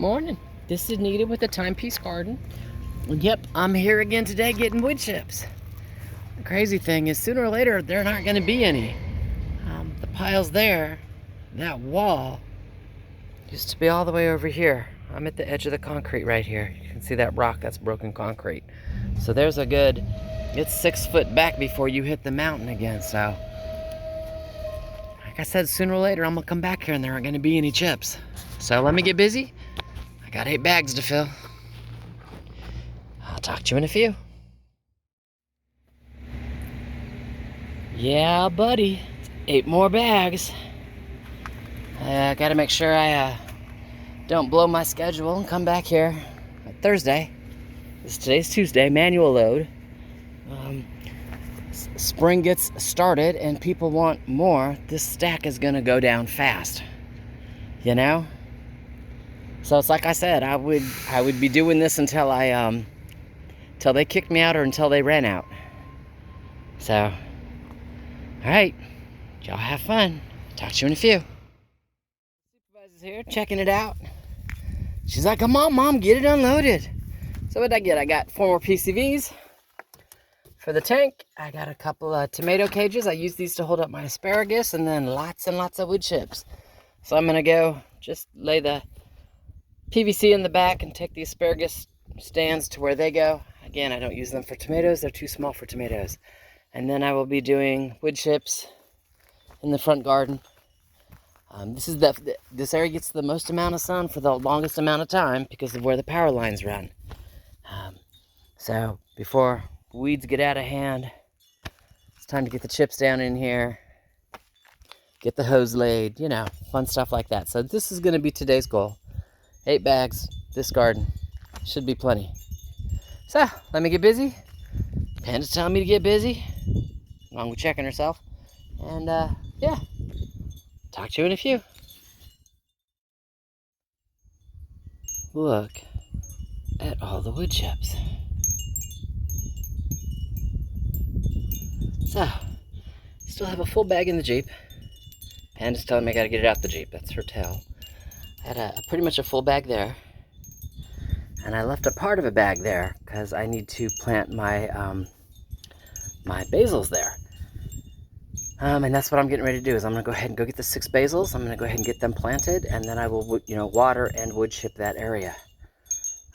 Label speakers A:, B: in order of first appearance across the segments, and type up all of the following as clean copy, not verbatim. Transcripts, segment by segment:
A: Morning. This is Nita with the Timepiece Garden. And yep, I'm here again today getting wood chips. The crazy thing is, sooner or later, there aren't going to be any. The pile's there. That wall used to be all the way over here. I'm at the edge of the concrete right here. You can see that rock, that's broken concrete. So there's a good, it's 6 foot back before you hit the mountain again. So, like I said, sooner or later, I'm going to come back here and there aren't going to be any chips. So let me get busy. I got 8 bags to fill. I'll talk to you in a few. Yeah, buddy. 8 more bags. I gotta make sure I don't blow my schedule and come back here Thursday. Today's Tuesday, manual load. Spring gets started and people want more. This stack is gonna go down fast. You know? So it's like I said, I would be doing this until until they kicked me out or until they ran out. So, all right, y'all have fun. Talk to you in a few. Supervisor's here checking it out. She's like, come on, Mom, get it unloaded. So what'd I get? I got 4 more PCVs for the tank. I got a couple of tomato cages. I use these to hold up my asparagus, and then lots and lots of wood chips. So I'm gonna go just lay the PVC in the back and take the asparagus stands to where they go. Again, I don't use them for tomatoes. They're too small for tomatoes. And then I will be doing wood chips in the front garden. This area gets the most amount of sun for the longest amount of time because of where the power lines run. So before weeds get out of hand, it's time to get the chips down in here, get the hose laid, you know, fun stuff like that. So this is going to be today's goal. 8 bags, this garden. Should be plenty. So, let me get busy. Panda's telling me to get busy, along with checking herself. And, yeah, talk to you in a few. Look at all the wood chips. So, still have a full bag in the Jeep. Panda's telling me I gotta get it out the Jeep. That's her tell. I had pretty much a full bag there. And I left a part of a bag there because I need to plant my my basils there. And that's what I'm getting ready to do. Is I'm gonna go ahead and go get the 6 basils. I'm gonna go ahead and get them planted, and then I will, water and wood chip that area.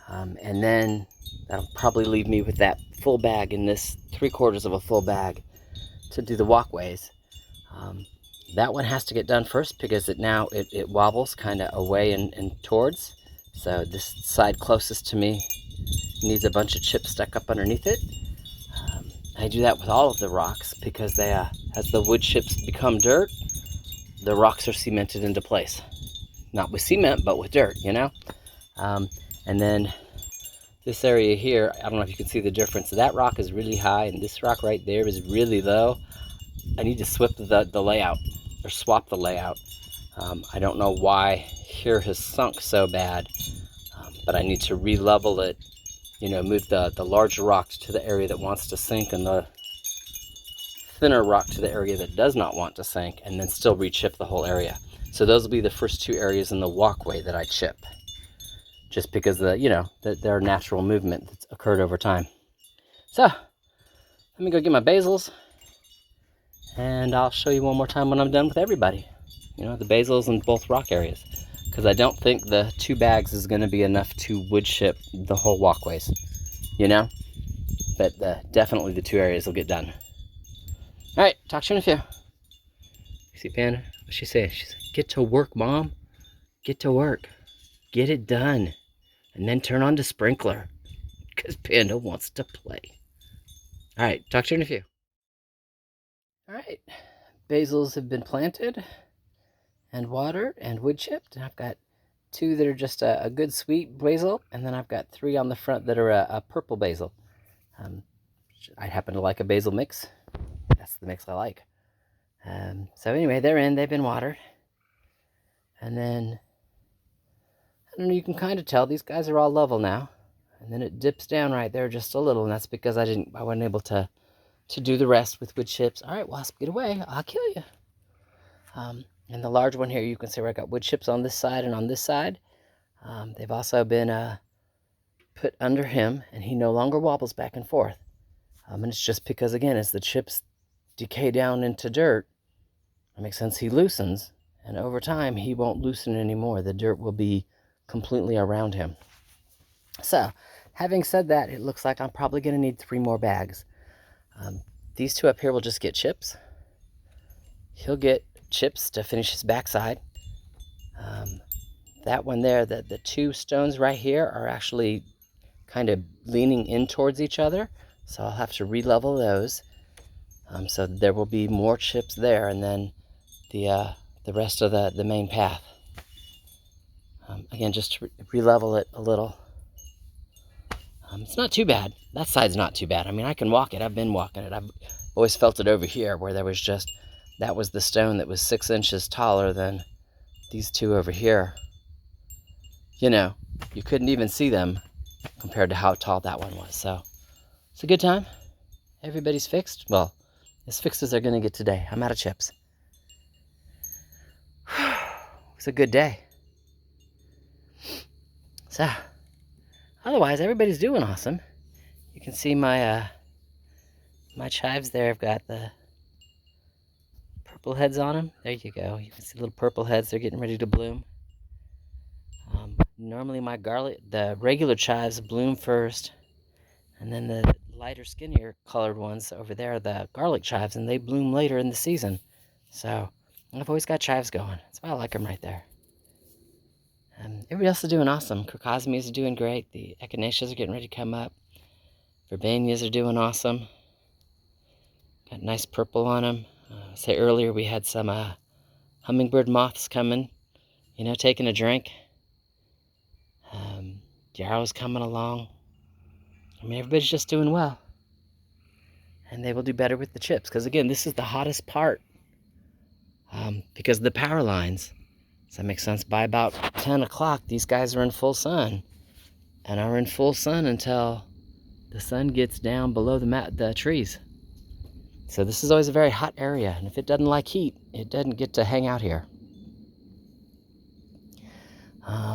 A: And then that'll probably leave me with that full bag in this 3/4 of a full bag to do the walkways. That one has to get done first because it wobbles kind of away and towards. So this side closest to me needs a bunch of chips stuck up underneath it. I do that with all of the rocks because they, as the wood chips become dirt, the rocks are cemented into place. Not with cement, but with dirt, you know? And then this area here, I don't know if you can see the difference. That rock is really high and this rock right there is really low. I need to swap the layout, or swap the layout. I don't know why here has sunk so bad, but I need to re-level it, move the larger rocks to the area that wants to sink and the thinner rock to the area that does not want to sink, and then still re-chip the whole area. So those will be the first 2 areas in the walkway that I chip, just because their natural movement that's occurred over time. So let me go get my basils, and I'll show you one more time when I'm done with everybody. The basils in both rock areas, because I don't think the 2 bags is going to be enough to wood chip the whole walkways, but definitely the 2 areas will get done. All right, talk to you in a few. You see Panda? What's she say? She said, get to work, Mom. Get to work. Get it done. And then turn on the sprinkler, because Panda wants to play. All right, talk to you in a few. All right, basils have been planted and watered and wood chipped. And I've got 2 that are just a good sweet basil, and then I've got 3 on the front that are a purple basil. I happen to like a basil mix. That's the mix I like. So anyway, they've been watered. And then, I don't know, you can kind of tell these guys are all level now. And then it dips down right there just a little, and that's because I wasn't able to do the rest with wood chips. All right, wasp, get away, I'll kill you. And the large one here, you can see where I got wood chips on this side and on this side. They've also been put under him, and he no longer wobbles back and forth. And it's just because, again, as the chips decay down into dirt, it makes sense, he loosens, and over time he won't loosen anymore. The dirt will be completely around him. So, having said that, it looks like I'm probably going to need 3 more bags. These 2 up here will just get chips. He'll get chips to finish his backside. That one there, the 2 stones right here are actually kind of leaning in towards each other, so I'll have to re-level those. So there will be more chips there, and then the rest of the main path. Again, just to re-level it a little. It's not too bad. That side's not too bad. I mean, I can walk it. I've been walking it. I've always felt it over here, where there was just, that was the stone that was 6 inches taller than these 2 over here. You know, you couldn't even see them compared to how tall that one was. So it's a good time. Everybody's fixed. Well, as fixed as they're going to get today. I'm out of chips. It's a good day. So, otherwise, everybody's doing awesome. You can see my my chives there. I've got the purple heads on them. There you go. You can see little purple heads. They're getting ready to bloom. Normally the regular chives bloom first, and then the lighter, skinnier colored ones over there are the garlic chives, and they bloom later in the season. So I've always got chives going. That's why I like them right there. Everybody else is doing awesome. Crocosmias are doing great. The echinaceas are getting ready to come up. Verbenias are doing awesome. Got nice purple on them. I say earlier we had some hummingbird moths coming, taking a drink. Yarrow's coming along. I mean, everybody's just doing well. And they will do better with the chips. Because, again, this is the hottest part. Because of the power lines. Does that make sense? By about 10 o'clock, these guys are in full sun. And are in full sun until the sun gets down below the trees. So this is always a very hot area. And if it doesn't like heat, it doesn't get to hang out here.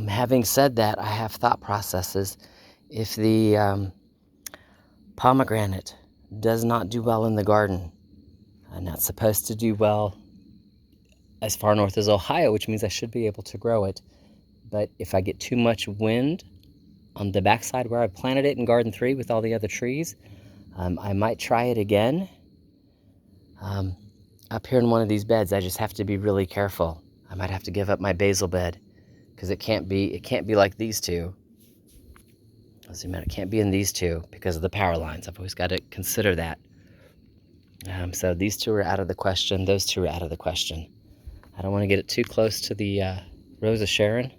A: Having said that, I have thought processes. If the pomegranate does not do well in the garden, I'm not supposed to do well as far north as Ohio, which means I should be able to grow it. But if I get too much wind on the backside where I planted it in Garden 3 with all the other trees, I might try it again. Up here in one of these beds, I just have to be really careful. I might have to give up my basil bed, because it can't be like these 2. I'll zoom out. It can't be in these 2 because of the power lines. I've always got to consider that. So these 2 are out of the question. Those 2 are out of the question. I don't want to get it too close to the Rose of Sharon,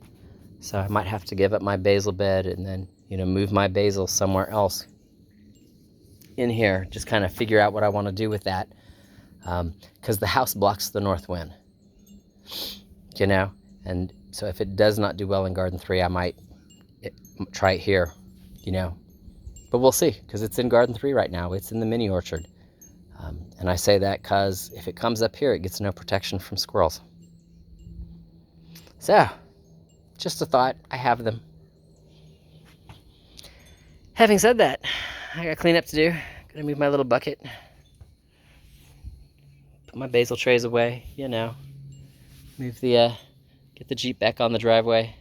A: so I might have to give up my basil bed and then, move my basil somewhere else in here. Just kind of figure out what I want to do with that, because the house blocks the north wind, and so if it does not do well in Garden 3, I might try it here, but we'll see, because it's in Garden 3 right now. It's in the mini orchard. And I say that because if it comes up here, it gets no protection from squirrels. So, just a thought. I have them. Having said that, I got cleanup to do. Gonna move my little bucket. Put my basil trays away, Move get the Jeep back on the driveway.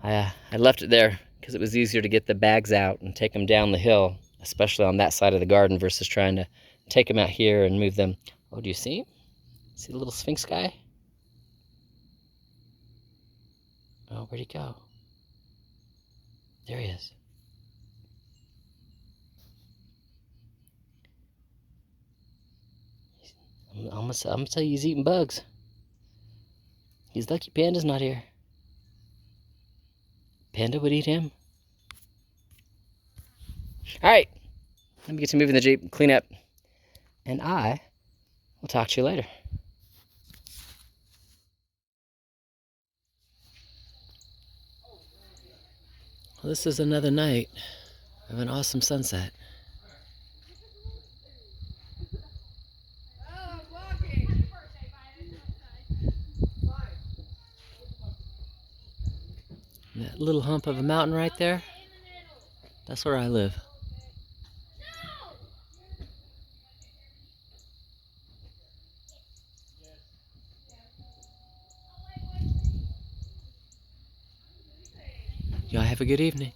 A: I left it there because it was easier to get the bags out and take them down the hill, especially on that side of the garden, versus trying to take them out here and move them. Oh, do you see him? See the little Sphinx guy? Oh, where'd he go? There he is. I'm gonna tell you, he's eating bugs. He's lucky Panda's not here. Panda would eat him. All right, let me get to moving the Jeep, clean up, and I will talk to you later. Well, this is another night of an awesome sunset. And that little hump of a mountain right there, that's where I live. Y'all have a good evening.